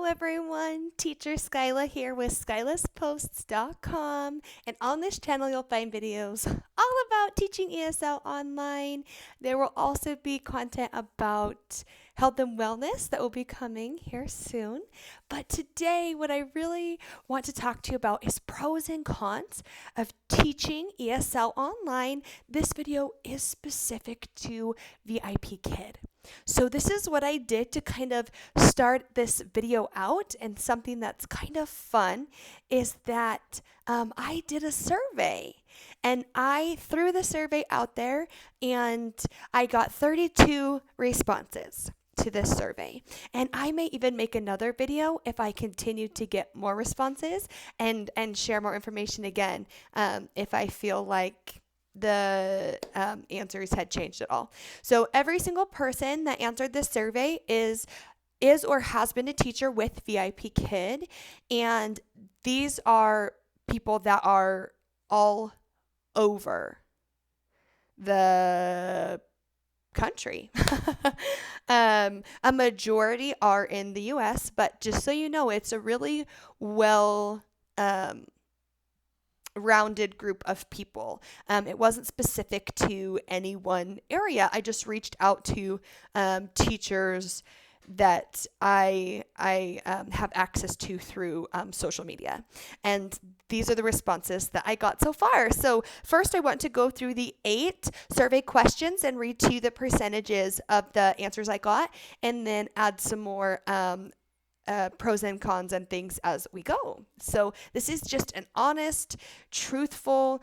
everyone, Teacher Skyla here with SkylaSposts.com, and on this channel you'll find videos all about teaching ESL online. There will also be content about health and wellness that will be coming here soon. But today what I really want to talk to you about is pros and cons of teaching ESL online. This video is specific to VIPKid. So this is what I did to kind of start this video out, and something that's kind of fun is that I did a survey, and I threw the survey out there and I got 32 responses to this survey. And I may even make another video if I continue to get more responses and share more information again if I feel like the answers had changed at all. So every single person that answered this survey is or has been a teacher with VIPKid, and these are people that are all over the country. A majority are in the US, but just so you know, it's a really well rounded group of people. It wasn't specific to any one area. I just reached out to teachers that I have access to through social media. And these are the responses that I got so far. So first I want to go through the 8 survey questions and read to you the percentages of the answers I got, and then add some more pros and cons and things as we go. So this is just an honest, truthful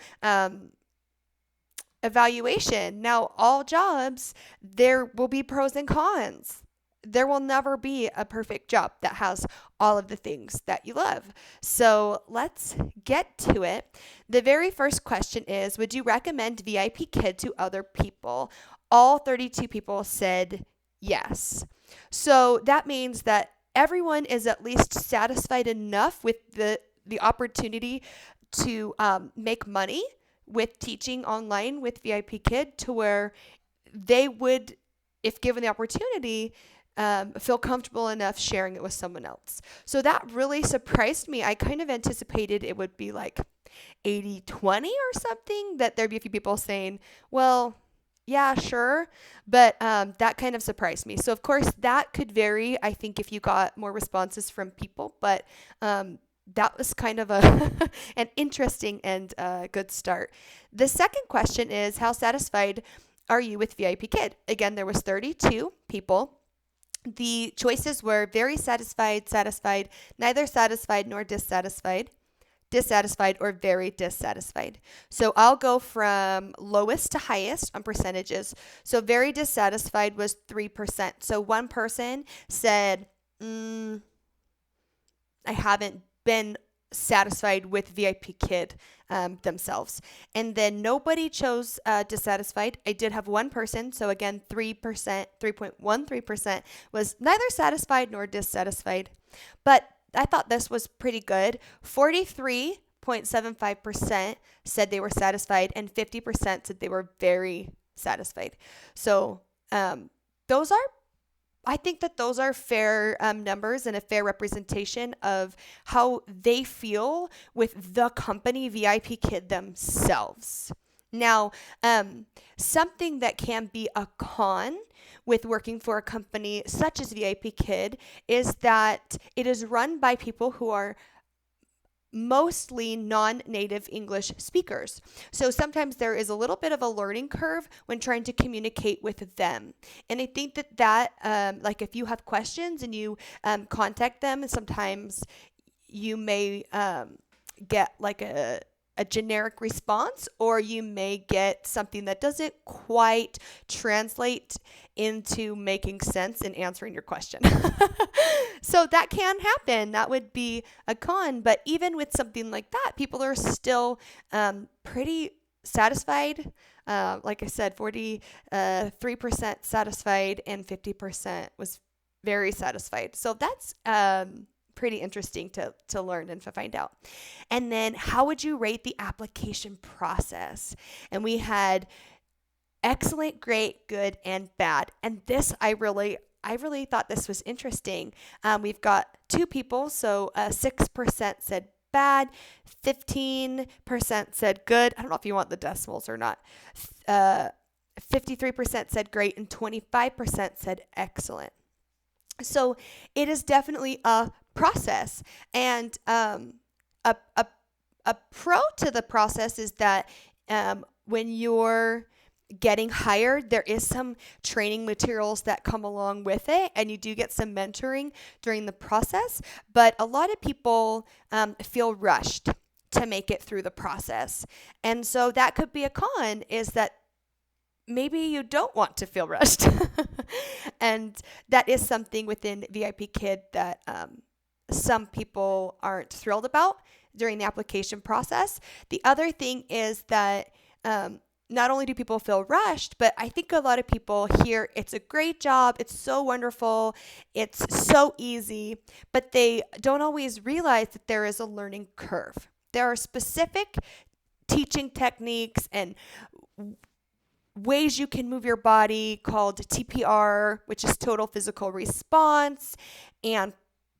evaluation. Now, all jobs, there will be pros and cons. There will never be a perfect job that has all of the things that you love. So let's get to it. The very first question is, would you recommend VIPKid to other people? All 32 people said yes. So that means that everyone is at least satisfied enough with the opportunity to make money with teaching online with VIPKid to where they would, if given the opportunity, feel comfortable enough sharing it with someone else. So that really surprised me. I kind of anticipated it would be like 80-20 or something, that there'd be a few people saying, well, yeah, sure. But that kind of surprised me. So, of course, that could vary, I think, if you got more responses from people. But that was kind of an interesting and good start. The second question is, how satisfied are you with VIPKid? Again, there was 32 people. The choices were very satisfied, satisfied, neither satisfied nor dissatisfied, dissatisfied, or very dissatisfied. So I'll go from lowest to highest on percentages. So very dissatisfied was 3%. So one person said, I haven't been satisfied with VIPKid themselves. And then nobody chose dissatisfied. I did have one person. So again, 3%, 3.13% was neither satisfied nor dissatisfied. But I thought this was pretty good. 43.75% said they were satisfied, and 50% said they were very satisfied. So I think that those are fair numbers and a fair representation of how they feel with the company VIPKid themselves. Now, something that can be a con with working for a company such as VIPKid is that it is run by people who are mostly non-native English speakers. So sometimes there is a little bit of a learning curve when trying to communicate with them. And I think that like if you have questions and you contact them, sometimes you may get like a generic response, or you may get something that doesn't quite translate into making sense in answering your question. So that can happen. That would be a con. But even with something like that, people are still pretty satisfied. Like I said, 43% satisfied and 50% was very satisfied. So that's pretty interesting to learn and to find out. And then, how would you rate the application process? And we had excellent, great, good, and bad. And this I really I really thought this was interesting. We've got two people, so 6% said bad, 15% said good. I don't know if you want the decimals or not. Uh, 53% said great, and 25% said excellent. So it is definitely a process. And a, a, a pro to the process is that when you're getting hired, there is some training materials that come along with it, and you do get some mentoring during the process. But a lot of people feel rushed to make it through the process. And so that could be a con, is that maybe you don't want to feel rushed. And that is something within VIPKid that some people aren't thrilled about during the application process. The other thing is that not only do people feel rushed, but I think a lot of people hear it's a great job, it's so wonderful, it's so easy, but they don't always realize that there is a learning curve. There are specific teaching techniques and ways you can move your body called TPR, which is total physical response, and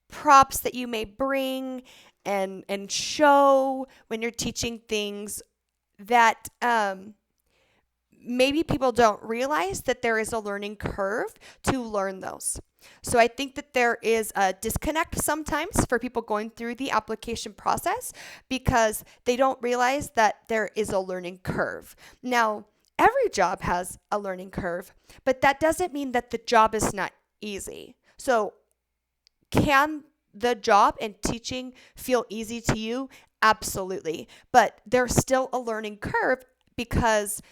props that you may bring and show when you're teaching things that maybe people don't realize that there is a learning curve to learn those. So I think that there is a disconnect sometimes for people going through the application process because they don't realize that there is a learning curve. Now, every job has a learning curve, but that doesn't mean that the job is not easy. So can the job and teaching feel easy to you? Absolutely. But there's still a learning curve because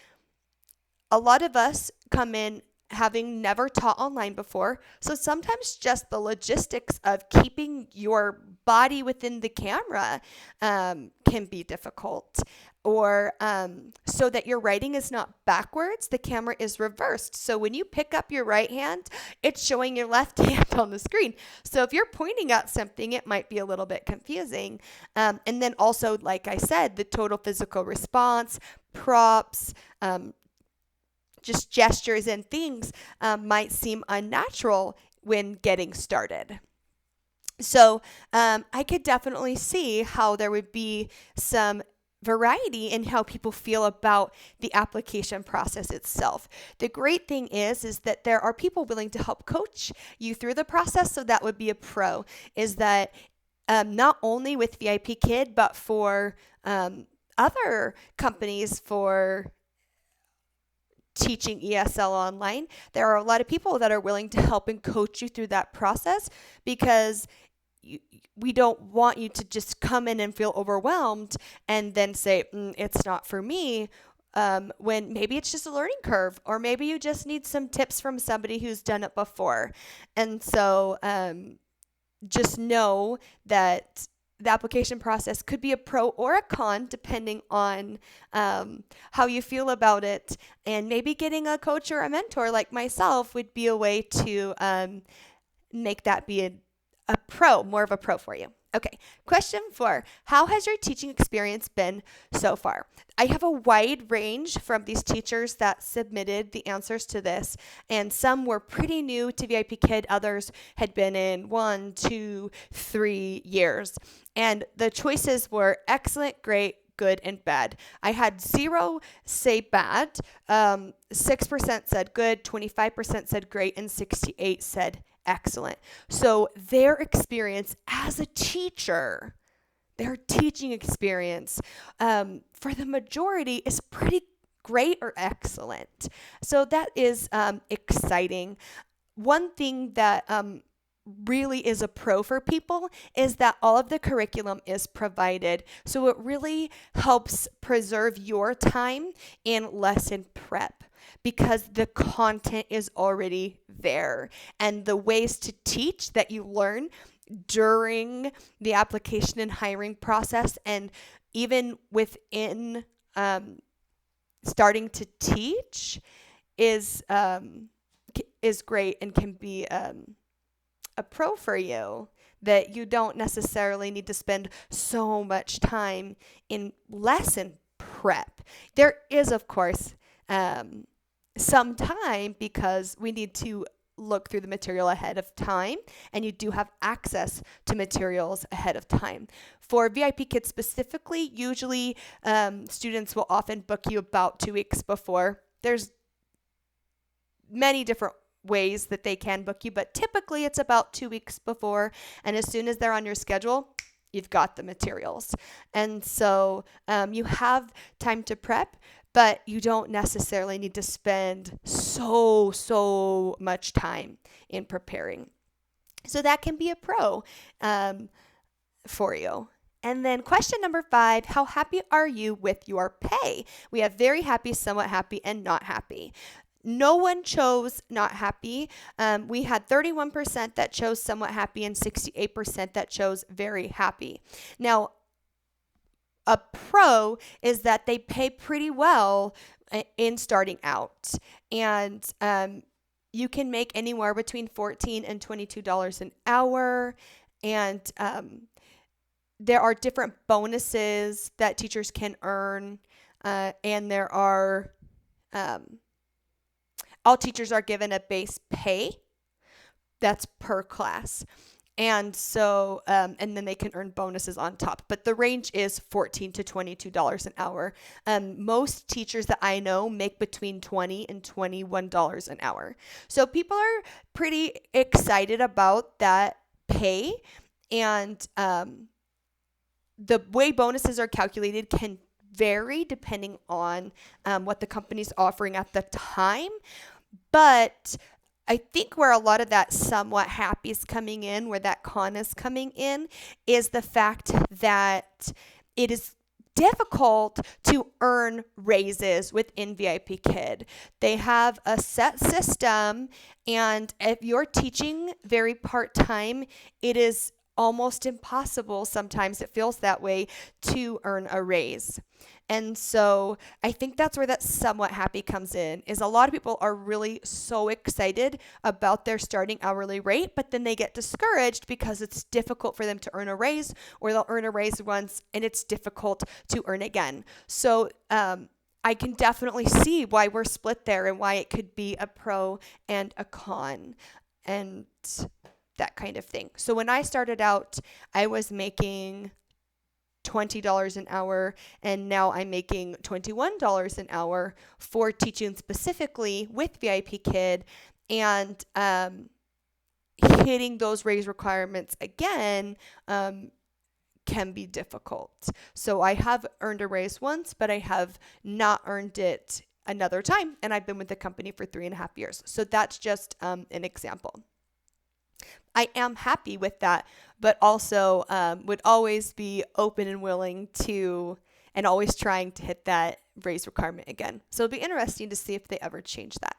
a lot of us come in having never taught online before. So sometimes just the logistics of keeping your body within the camera can be difficult. Or so that your writing is not backwards, the camera is reversed. So when you pick up your right hand, it's showing your left hand on the screen. So if you're pointing at something, it might be a little bit confusing. And then also, like I said, the total physical response, props, just gestures and things might seem unnatural when getting started. So I could definitely see how there would be some variety in how people feel about the application process itself. The great thing is that there are people willing to help coach you through the process. So that would be a pro, is that not only with VIPKid, but for other companies for teaching ESL online, there are a lot of people that are willing to help and coach you through that process because we don't want you to just come in and feel overwhelmed and then say, it's not for me, when maybe it's just a learning curve, or maybe you just need some tips from somebody who's done it before. And so just know that the application process could be a pro or a con depending on how you feel about it. And maybe getting a coach or a mentor like myself would be a way to make that be a pro, more of a pro for you. Okay, question 4. How has your teaching experience been so far? I have a wide range from these teachers that submitted the answers to this, and some were pretty new to VIPKid, others had been in 1, 2, 3 years. And the choices were excellent, great, good, and bad. I had 0 say bad, 6% said good, 25% said great, and 68 said excellent. So their experience as a teacher, their teaching experience, for the majority is pretty great or excellent. So that is exciting. One thing that really is a pro for people is that all of the curriculum is provided. So it really helps preserve your time in lesson prep, because the content is already there, and the ways to teach that you learn during the application and hiring process, and even within starting to teach is great and can be a pro for you, that you don't necessarily need to spend so much time in lesson prep. There is, of course, some time, because we need to look through the material ahead of time, and you do have access to materials ahead of time. For VIPKid specifically, usually students will often book you about 2 weeks before. There's many different ways that they can book you, but typically it's about 2 weeks before, and as soon as they're on your schedule, you've got the materials. And so you have time to prep, but you don't necessarily need to spend so much time in preparing. So that can be a pro for you. And then question number 5, how happy are you with your pay? We have very happy, somewhat happy, and not happy. No one chose not happy. We had 31% that chose somewhat happy and 68% that chose very happy. Now, a pro is that they pay pretty well in starting out. And you can make anywhere between $14 and $22 an hour. And there are different bonuses that teachers can earn. And there are... all teachers are given a base pay that's per class. And so, and then they can earn bonuses on top. But the range is $14 to $22 an hour. Most teachers that I know make between $20 and $21 an hour. So people are pretty excited about that pay. And the way bonuses are calculated can vary depending on what the company's offering at the time. But I think where a lot of that somewhat happy is coming in, where that con is coming in, is the fact that it is difficult to earn raises within VIPKid. They have a set system, and if you're teaching very part-time, it is almost impossible, sometimes it feels that way, to earn a raise. And so I think that's where that somewhat happy comes in, is a lot of people are really so excited about their starting hourly rate, but then they get discouraged because it's difficult for them to earn a raise, or they'll earn a raise once and it's difficult to earn again. So I can definitely see why we're split there and why it could be a pro and a con and that kind of thing. So when I started out, I was making $20 an hour, and now I'm making $21 an hour for teaching specifically with VIPKid, and hitting those raise requirements again can be difficult. So I have earned a raise once, but I have not earned it another time, and I've been with the company for 3.5 years. So that's just an example. I am happy with that, but also would always be open and willing to, and always trying to hit that raise requirement again. So it'll be interesting to see if they ever change that.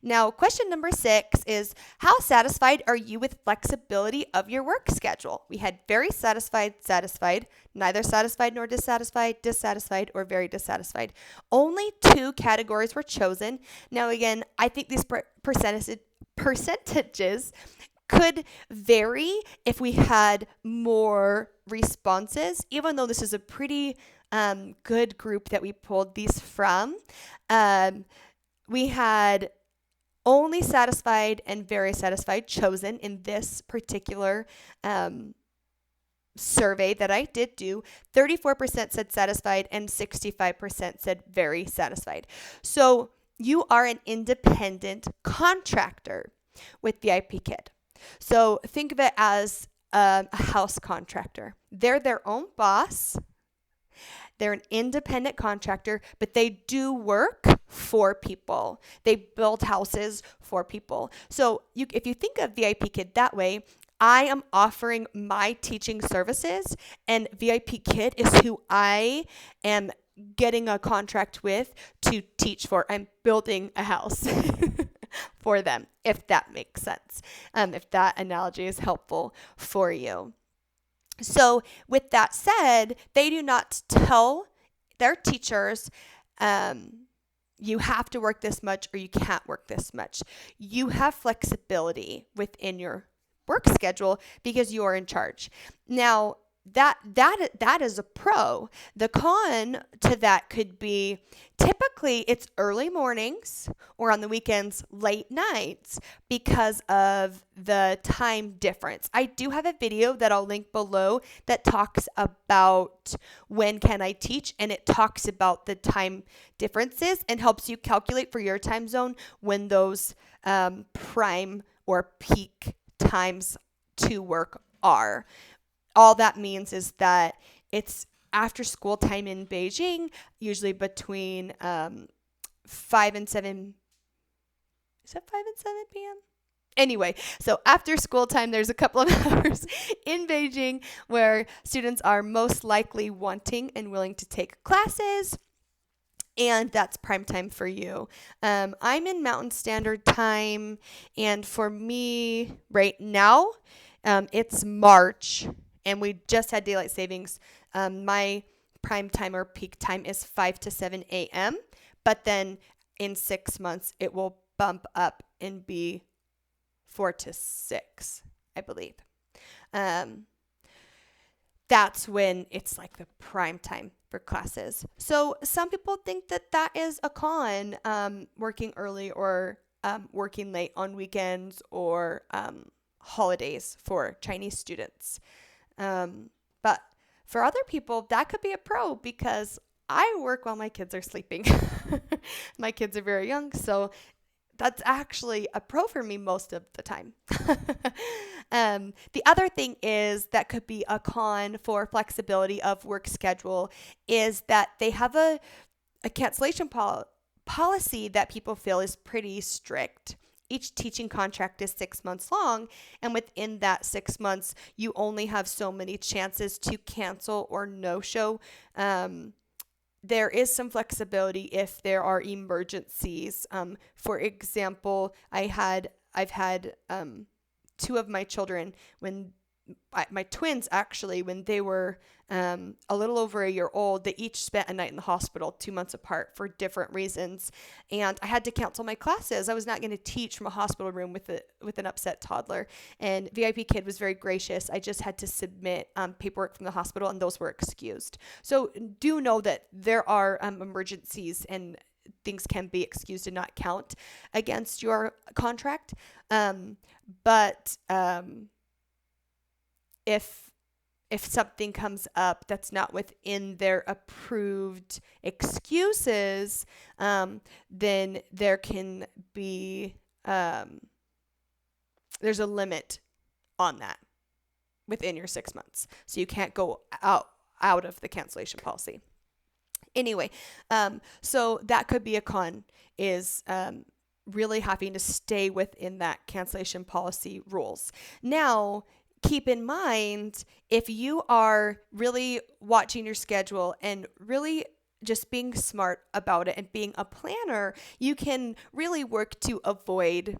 Now, question number 6 is, how satisfied are you with flexibility of your work schedule? We had very satisfied, satisfied, neither satisfied nor dissatisfied, dissatisfied, or very dissatisfied. Only 2 categories were chosen. Now, again, I think these percentages could vary if we had more responses, even though this is a pretty good group that we pulled these from. We had only satisfied and very satisfied chosen in this particular survey that I did do. 34% said satisfied and 65% said very satisfied. So you are an independent contractor with VIPKid. So think of it as a house contractor. They're their own boss. They're an independent contractor, but they do work for people. They build houses for people. So if you think of VIPKid that way, I am offering my teaching services, and VIPKid is who I am getting a contract with to teach for. I'm building a house for them, if that makes sense, if that analogy is helpful for you. So with that said, they do not tell their teachers, you have to work this much or you can't work this much. You have flexibility within your work schedule because you are in charge. Now, that is a pro. The con to that could be typically it's early mornings or on the weekends late nights because of the time difference. I do have a video that I'll link below that talks about when can I teach, and it talks about the time differences and helps you calculate for your time zone when those prime or peak times to work are. All that means is that it's after school time in Beijing, usually between 5 and 7. Is it 5 and 7 p.m.? Anyway, so after school time, there's a couple of hours in Beijing where students are most likely wanting and willing to take classes. And that's prime time for you. I'm in Mountain Standard Time. And for me right now, it's March. And we just had daylight savings. My prime time or peak time is 5 to 7 a.m. But then in 6 months, it will bump up and be 4 to 6, I believe. That's when it's like the prime time for classes. So some people think that that is a con, working early or working late on weekends or holidays for Chinese students. But for other people, that could be a pro because I work while my kids are sleeping. My kids are very young, so that's actually a pro for me most of the time. The other thing is that could be a con for flexibility of work schedule is that they have a cancellation policy that people feel is pretty strict. Each teaching contract is 6 months long, and within that 6 months, you only have so many chances to cancel or no-show. There is some flexibility if there are emergencies. For example, I've had two of my children my twins actually, when they were a little over a year old, they each spent a night in the hospital 2 months apart for different reasons. And I had to cancel my classes. I was not going to teach from a hospital room with an upset toddler. And VIPKid was very gracious. I just had to submit paperwork from the hospital, and those were excused. So do know that there are emergencies and things can be excused and not count against your contract. But if something comes up that's not within their approved excuses, then there can be there's a limit on that within your 6 months. So you can't go out of the cancellation policy. Anyway, so that could be a con, is really having to stay within that cancellation policy rules. Now, keep in mind, if you are really watching your schedule and really just being smart about it and being a planner, you can really work to avoid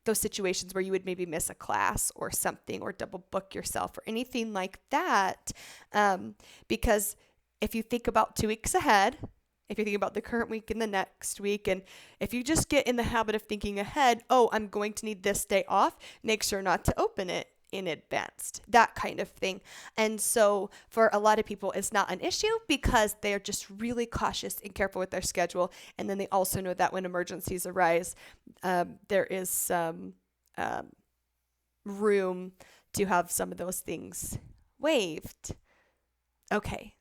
those situations where you would maybe miss a class or something, or double book yourself or anything like that. Because if you think about 2 weeks ahead, if you think about the current week and the next week, and if you just get in the habit of thinking ahead, oh, I'm going to need this day off, make sure not to open it in advance, that kind of thing. And so for a lot of people, it's not an issue because they're just really cautious and careful with their schedule. And then they also know that when emergencies arise, there is some room to have some of those things waived. Okay.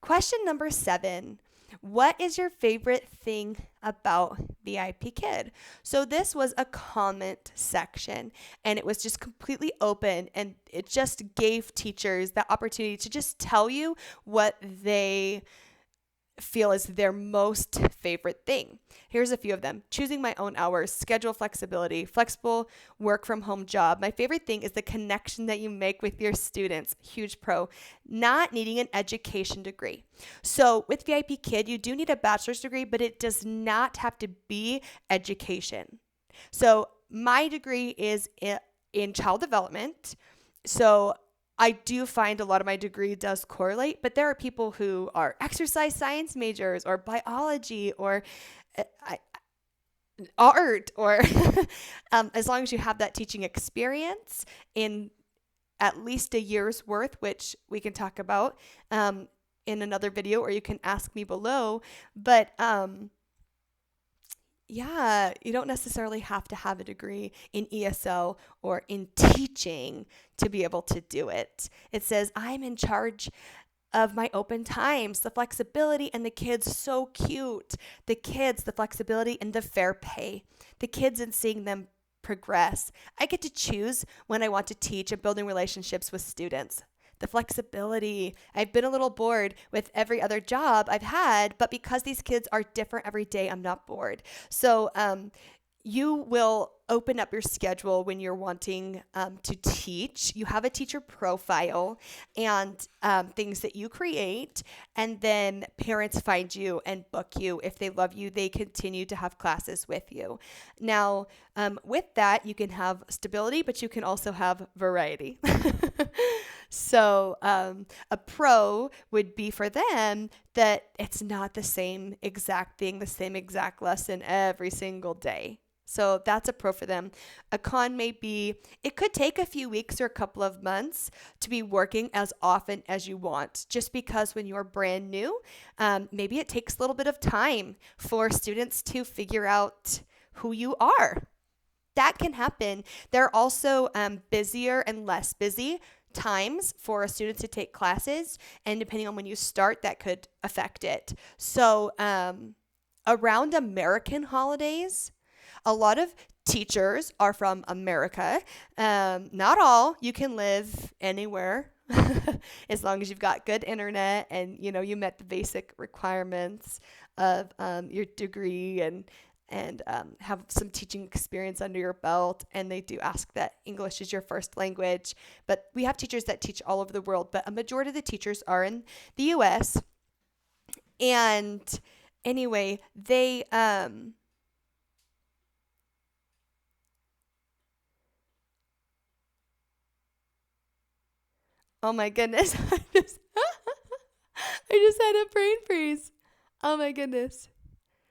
Question number 7. What is your favorite thing about VIPKid? So this was a comment section, and it was just completely open, and it just gave teachers the opportunity to just tell you what they feel is their most favorite thing. Here's a few of them. Choosing my own hours, schedule flexibility, flexible work from home job. My favorite thing is the connection that you make with your students. Huge pro. Not needing an education degree. So with VIPKid, you do need a bachelor's degree, but it does not have to be education. So my degree is in child development. So I do find a lot of my degree does correlate, but there are people who are exercise science majors or biology or art, or as long as you have that teaching experience in at least a year's worth, which we can talk about in another video, or you can ask me below. But yeah, you don't necessarily have to have a degree in ESL or in teaching to be able to do it. It says, I'm in charge of my open times, the flexibility, and the kids, so cute. The kids, the flexibility, and the fair pay. The kids and seeing them progress. I get to choose when I want to teach and building relationships with students. The flexibility. I've been a little bored with every other job I've had, but because these kids are different every day, I'm not bored. So you will open up your schedule when you're wanting to teach. You have a teacher profile and things that you create, and then parents find you and book you. If they love you, they continue to have classes with you. Now, with that, you can have stability, but you can also have variety. So a pro would be for them that it's not the same exact thing, the same exact lesson every single day. So that's a pro for them. A con may be it could take a few weeks or a couple of months to be working as often as you want, just because when you're brand new, maybe it takes a little bit of time for students to figure out who you are. That can happen. There are also busier and less busy times for a student to take classes, and depending on when you start, that could affect it. So around American holidays, a lot of teachers are from America. Not all. You can live anywhere as long as you've got good internet and you met the basic requirements of your degree and have some teaching experience under your belt. And they do ask that English is your first language. But we have teachers that teach all over the world, but a majority of the teachers are in the US. And anyway, they oh my goodness. I just had a brain freeze. Oh my goodness.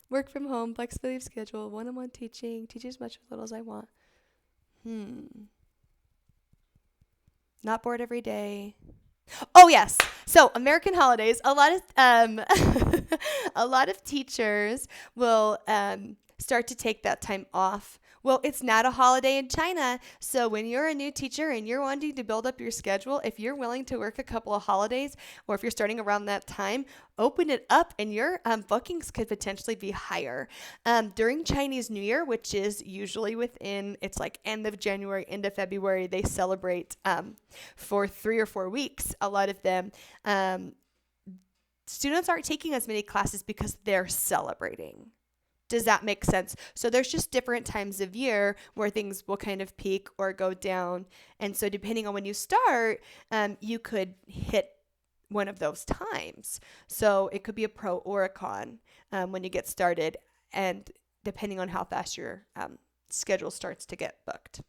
Work from home, flexibility of schedule, one-on-one teaching, teach as much or little as I want. Not bored every day. Oh yes. So American holidays, a lot of a lot of teachers will start to take that time off. Well, it's not a holiday in China. So when you're a new teacher and you're wanting to build up your schedule, if you're willing to work a couple of holidays, or if you're starting around that time, open it up and your bookings could potentially be higher. During Chinese New Year, which is usually it's like end of January, end of February, they celebrate for 3 or 4 weeks. A lot of them, students aren't taking as many classes because they're celebrating. Does that make sense? So there's just different times of year where things will kind of peak or go down. And so depending on when you start, you could hit one of those times. So it could be a pro or a con when you get started, and depending on how fast your schedule starts to get booked.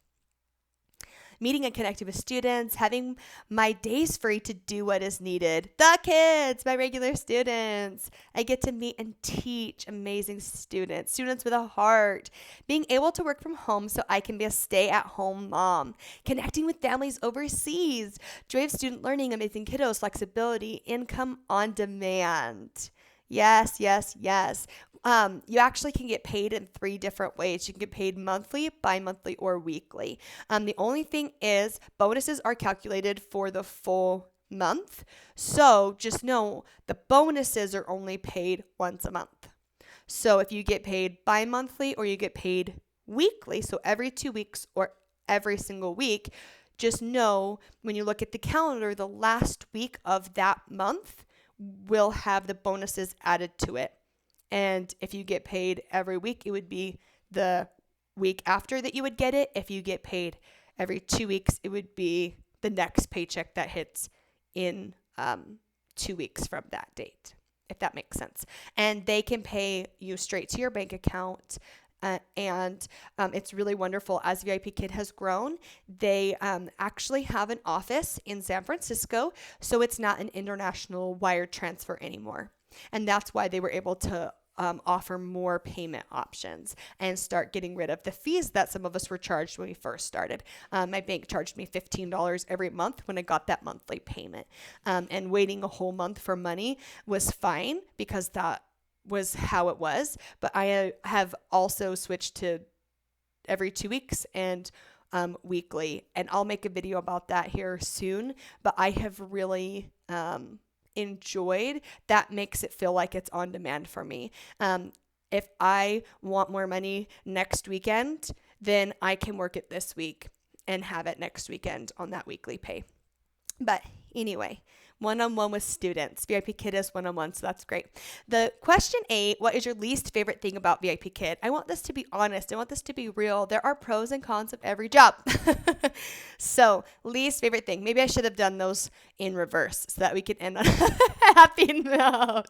Meeting and connecting with students, having my days free to do what is needed. The kids, my regular students. I get to meet and teach amazing students with a heart. Being able to work from home so I can be a stay-at-home mom. Connecting with families overseas. Joy of student learning, amazing kiddos, flexibility, income on demand. Yes, yes, yes. You actually can get paid in 3 different ways. You can get paid monthly, bi-monthly, or weekly. The only thing is bonuses are calculated for the full month. So just know the bonuses are only paid once a month. So if you get paid bi-monthly or you get paid weekly, so every 2 weeks or every single week, just know when you look at the calendar, the last week of that month will have the bonuses added to it. And if you get paid every week, it would be the week after that you would get it. If you get paid every 2 weeks, it would be the next paycheck that hits in 2 weeks from that date, if that makes sense. And they can pay you straight to your bank account. And it's really wonderful. As VIPKid has grown, they actually have an office in San Francisco, so it's not an international wire transfer anymore. And that's why they were able to offer more payment options and start getting rid of the fees that some of us were charged when we first started. My bank charged me $15 every month when I got that monthly payment. And waiting a whole month for money was fine because that was how it was. But I have also switched to every 2 weeks and weekly. And I'll make a video about that here soon. But I have really enjoyed that. Makes it feel like it's on demand for me. If I want more money next weekend, then I can work it this week and have it next weekend on that weekly pay. But anyway, one-on-one with students. VIPKid is one-on-one, so that's great. The question 8, what is your least favorite thing about VIPKid? I want this to be honest. I want this to be real. There are pros and cons of every job. So, least favorite thing. Maybe I should have done those in reverse so that we can end on a happy note.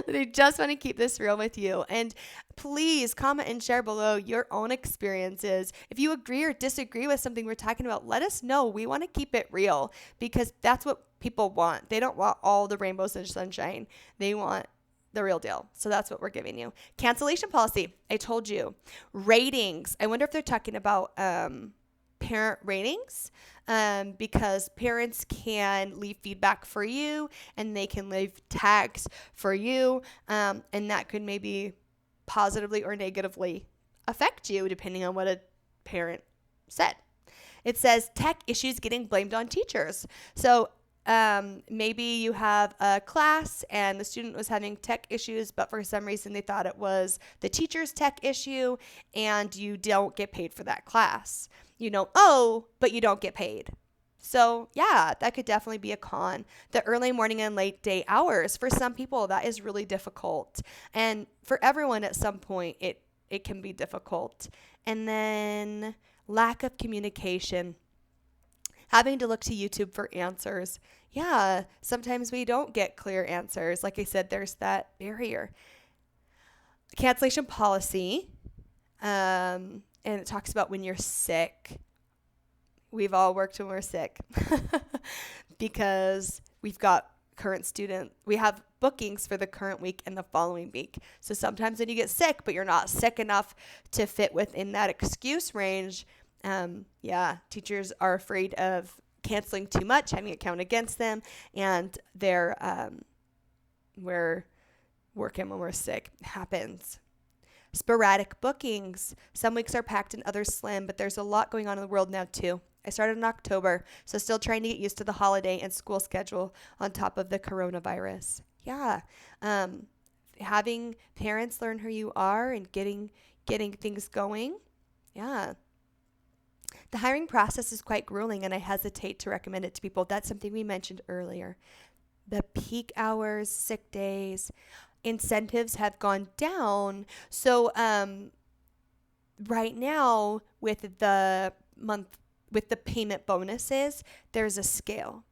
But I just want to keep this real with you. And please comment and share below your own experiences. If you agree or disagree with something we're talking about, let us know. We want to keep it real because that's what people want. They don't want all the rainbows and sunshine. They want the real deal. So that's what we're giving you. Cancellation policy. I told you. Ratings. I wonder if they're talking about parent ratings, because parents can leave feedback for you and they can leave tags for you, and that could maybe positively or negatively affect you depending on what a parent said. It says tech issues getting blamed on teachers. So maybe you have a class and the student was having tech issues, but for some reason they thought it was the teacher's tech issue and you don't get paid for that class. You know, but you don't get paid. So yeah, that could definitely be a con. The early morning and late day hours, for some people, that is really difficult. And for everyone at some point, it can be difficult. And then lack of communication. Having to look to YouTube for answers. Yeah, sometimes we don't get clear answers. Like I said, there's that barrier. Cancellation policy. And it talks about when you're sick. We've all worked when we're sick because we have bookings for the current week and the following week. So sometimes when you get sick, but you're not sick enough to fit within that excuse range, teachers are afraid of canceling too much, having it count against them, and we're working when we're sick. It happens. Sporadic bookings. Some weeks are packed and others slim, but there's a lot going on in the world now too. I started in October, so still trying to get used to the holiday and school schedule on top of the coronavirus. Yeah. Having parents learn who you are and getting things going. Yeah. The hiring process is quite grueling and I hesitate to recommend it to people. That's something we mentioned earlier. The peak hours, sick days, incentives have gone down. So right now with the payment bonuses, there's a scale.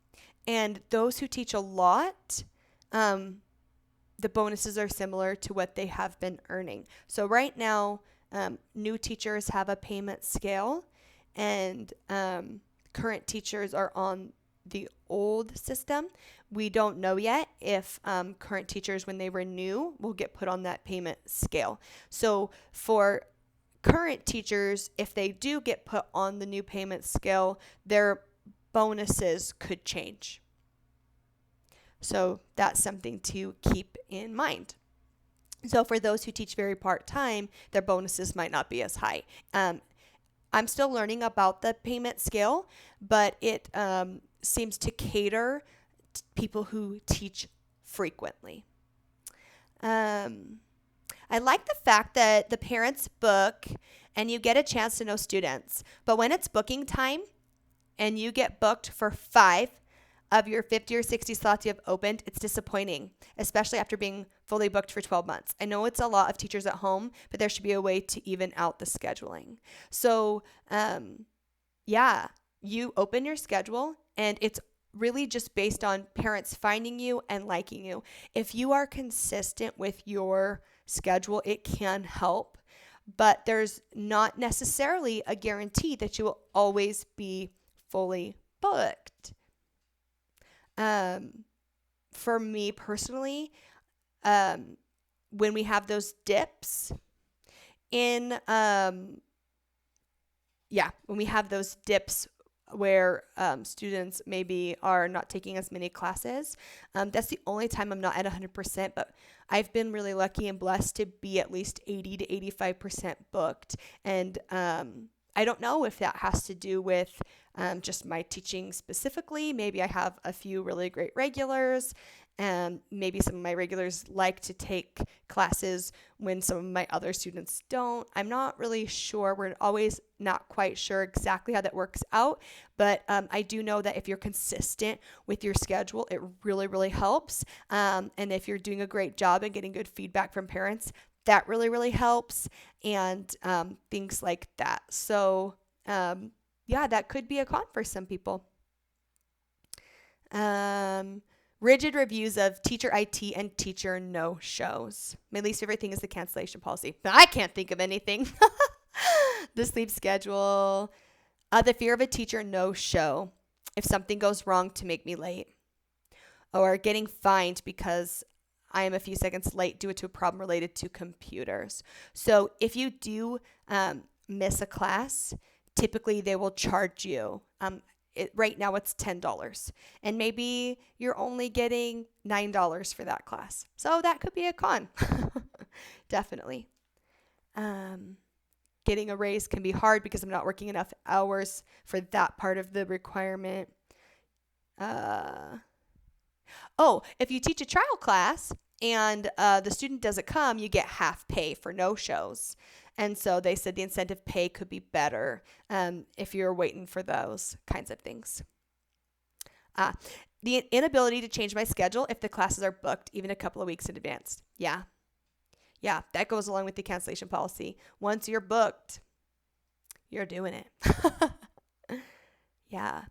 And those who teach a lot, the bonuses are similar to what they have been earning. So right now, new teachers have a payment scale and current teachers are on the old system. We don't know yet if current teachers, when they renew, will get put on that payment scale. So for current teachers, if they do get put on the new payment scale, their bonuses could change. So that's something to keep in mind. So for those who teach very part-time, their bonuses might not be as high. I'm still learning about the payment scale, but it seems to cater to people who teach frequently. I like the fact that the parents book and you get a chance to know students. But when it's booking time and you get booked for 5 of your 50 or 60 slots you have opened, it's disappointing, especially after being fully booked for 12 months. I know it's a lot of teachers at home, but there should be a way to even out the scheduling. So, you open your schedule and it's really just based on parents finding you and liking you. If you are consistent with your schedule, it can help, but there's not necessarily a guarantee that you will always be fully booked. For me personally, when we have those dips in, when we have those dips where students maybe are not taking as many classes, that's the only time I'm not at 100%, but I've been really lucky and blessed to be at least 80 to 85% booked. And I don't know if that has to do with just my teaching specifically. Maybe I have a few really great regulars, and maybe some of my regulars like to take classes when some of my other students don't. I'm not really sure. We're always not quite sure exactly how that works out, but I do know that if you're consistent with your schedule, it really, really helps. And if you're doing a great job and getting good feedback from parents, that really, really helps, and things like that. So, that could be a con for some people. Rigid reviews of teacher IT and teacher no-shows. My least favorite thing is the cancellation policy, but I can't think of anything. The sleep schedule. The fear of a teacher no-show. If something goes wrong to make me late. Or getting fined because I am a few seconds late due to a problem related to computers. So if you do miss a class, typically they will charge you. Right now it's $10, and maybe you're only getting $9 for that class. So that could be a con. Definitely. Getting a raise can be hard because I'm not working enough hours for that part of the requirement. If you teach a trial class and the student doesn't come, you get half pay for no-shows. And so they said the incentive pay could be better if you're waiting for those kinds of things. The inability to change my schedule if the classes are booked even a couple of weeks in advance. Yeah, that goes along with the cancellation policy. Once you're booked, you're doing it. Yeah.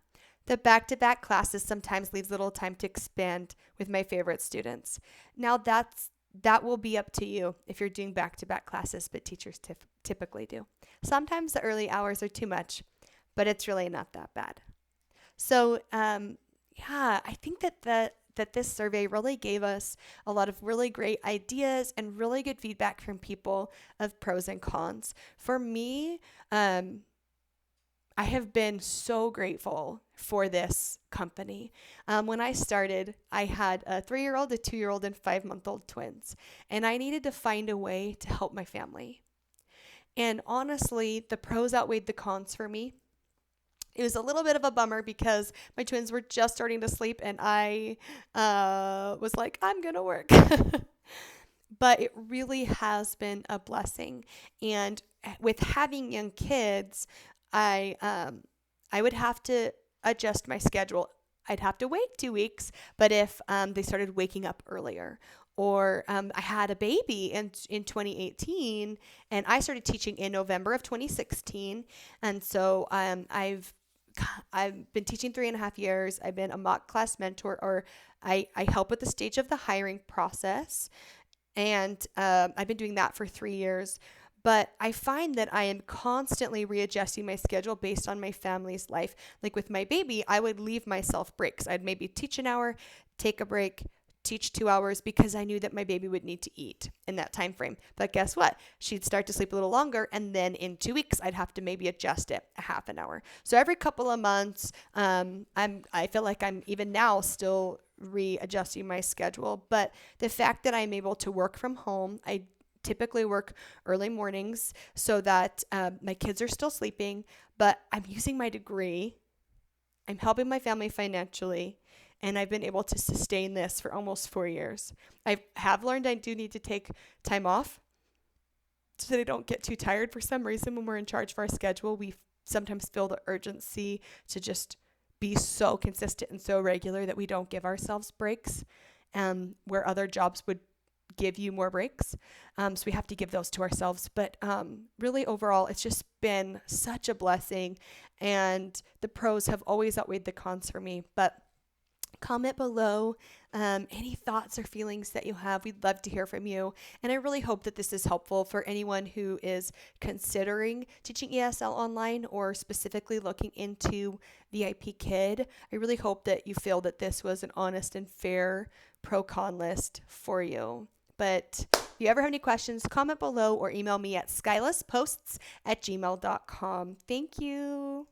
The back-to-back classes sometimes leaves little time to expand with my favorite students. Now that will be up to you if you're doing back-to-back classes, but teachers typically do. Sometimes the early hours are too much, but it's really not that bad. So, I think that this survey really gave us a lot of really great ideas and really good feedback from people of pros and cons. For me, I have been so grateful for this company. When I started, I had a 3-year-old, a 2-year-old, and 5-month-old twins, and I needed to find a way to help my family. And honestly, the pros outweighed the cons for me. It was a little bit of a bummer because my twins were just starting to sleep, and I was like, I'm going to work. But it really has been a blessing. And with having young kids, I would have to adjust my schedule. I'd have to wait 2 weeks, but if they started waking up earlier, or I had a baby in 2018, and I started teaching in November of 2016, and so I've been teaching 3.5 years. I've been a mock class mentor, or I help with the stage of the hiring process, and I've been doing that for 3 years. But I find that I am constantly readjusting my schedule based on my family's life. Like with my baby, I would leave myself breaks. I'd maybe teach an hour, take a break, teach 2 hours, because I knew that my baby would need to eat in that time frame. But guess what? She'd start to sleep a little longer, and then in 2 weeks, I'd have to maybe adjust it a half an hour. So every couple of months, I feel like I'm even now still readjusting my schedule. But the fact that I'm able to work from home, I typically work early mornings so that my kids are still sleeping, but I'm using my degree. I'm helping my family financially, and I've been able to sustain this for almost 4 years. I have learned I do need to take time off so that I don't get too tired. For some reason, when we're in charge of our schedule, we sometimes feel the urgency to just be so consistent and so regular that we don't give ourselves breaks, where other jobs would give you more breaks. So we have to give those to ourselves. But really overall, it's just been such a blessing, and the pros have always outweighed the cons for me. But comment below any thoughts or feelings that you have. We'd love to hear from you. And I really hope that this is helpful for anyone who is considering teaching ESL online or specifically looking into VIPKid. I really hope that you feel that this was an honest and fair pro-con list for you. But if you ever have any questions, comment below or email me at skylessposts@gmail.com. Thank you.